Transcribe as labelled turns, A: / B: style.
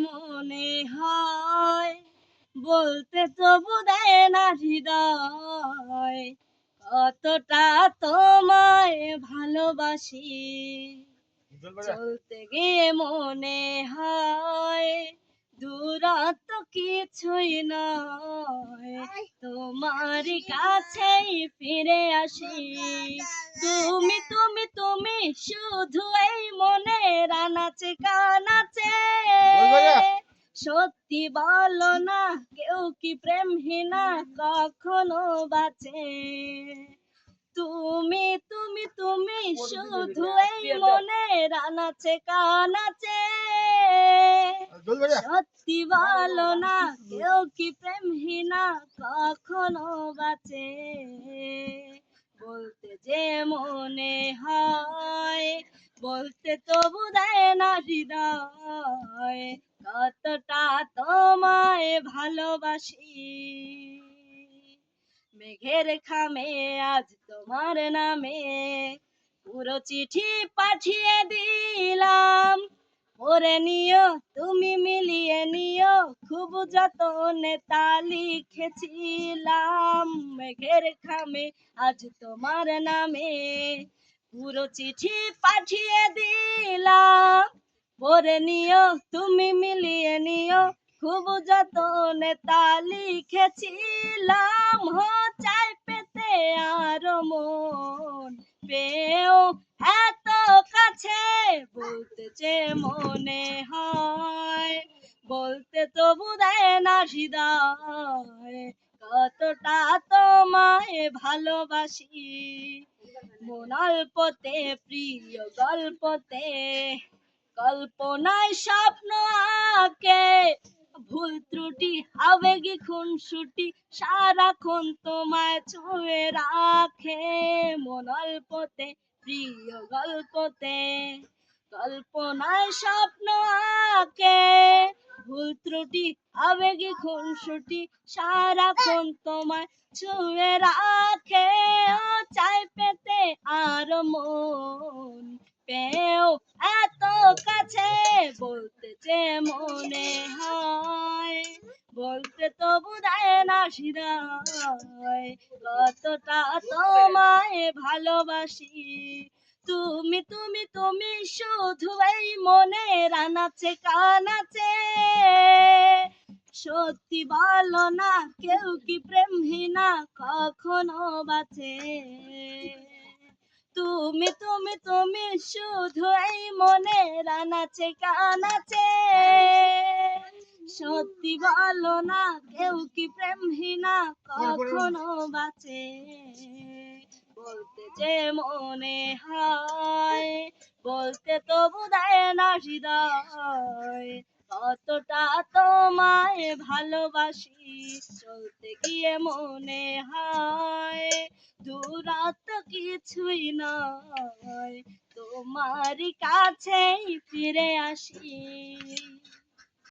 A: মনে হয় বলতে তবু দেয় না হৃদয় কতটা তোমায় ভালোবাসি। চলতে গিয়ে মনে হয় দূরত্ব কিছুই নয়, তোমারই কাছেই ফিরে আসি। তুমি তুমি তুমি শুধু এই মনের আনাচে কানাচে, সত্যি বলো না কেউ কি প্রেমহীনা কখনো বাঁচে? তুমি তুমি তুমি শুধু এই মনের আনাচে কানাচে, সত্যি বলো না কেউ কি প্রেমহীনা কখনো বাঁচে? বলতে যে মনে হয় বলতে তবু দেয় না হৃদয় কতটা তোমায় ভালোবাসি। মেঘের খামে আজ তোমার নামে পুরো চিঠি পাঠিয়ে দিলাম, পড়ে নিও তুমি মিলিয়ে নিও খুব যতনে তা লিখেছিলাম। মেঘের খামে আজ তোমার নামে পুরো চিঠি পাঠিয়ে দিলাম, পড়ে নিও তুমি মিলিয়ে নিও খুব যতনে তা লিখেছিলাম। চাই পেতে আরো মন পেও এত কাছে, বলতে যে মনে হয় বলতে তবু দেয় না হৃদয় কতটা তোমায় ভালোবাসি। মন অল্পতে প্রিয় গল্পতে কল্পনায় স্বপ্ন আঁকে, ভুল ত্রুটি আবেগী খুনসুটি সারাক্ষণ তোমায় ছুঁয়ে রাখে। মন অল্পতে প্রিয় গল্পতে কল্পনায় স্বপ্ন আঁকে, ভুল ত্রুটি আবেগী খুনসুটি সারাক্ষণ তোমায় ছুঁয়ে রাখে। চাই পেতে আর মন পেও এত কাছে, বলতে যে মনে হয় বলতে তবু দেয় না হৃদয় কতটা তোমায় ভালোবাসি। তুমি তুমি তুমি শুধু এই মনের আনাচে কানাচে, সত্যি বলো না কেউ কি প্রেমহীনা কখনো বাঁচে? তুমি তুমি তুমি শুধু এই মনের আনাচে কানাচে, সত্যি বলো না কেউ কি প্রেমহীনা কখনো বাঁচে? বলতে যে মনে হয় বলতে তবু দেয় না হৃদয় কতটা তোমায় ভালোবাসি। চলতে গিয়ে মনে হয় দূরত্ব কিছুই নয়, তোমারই কাছেই ফিরে আসি।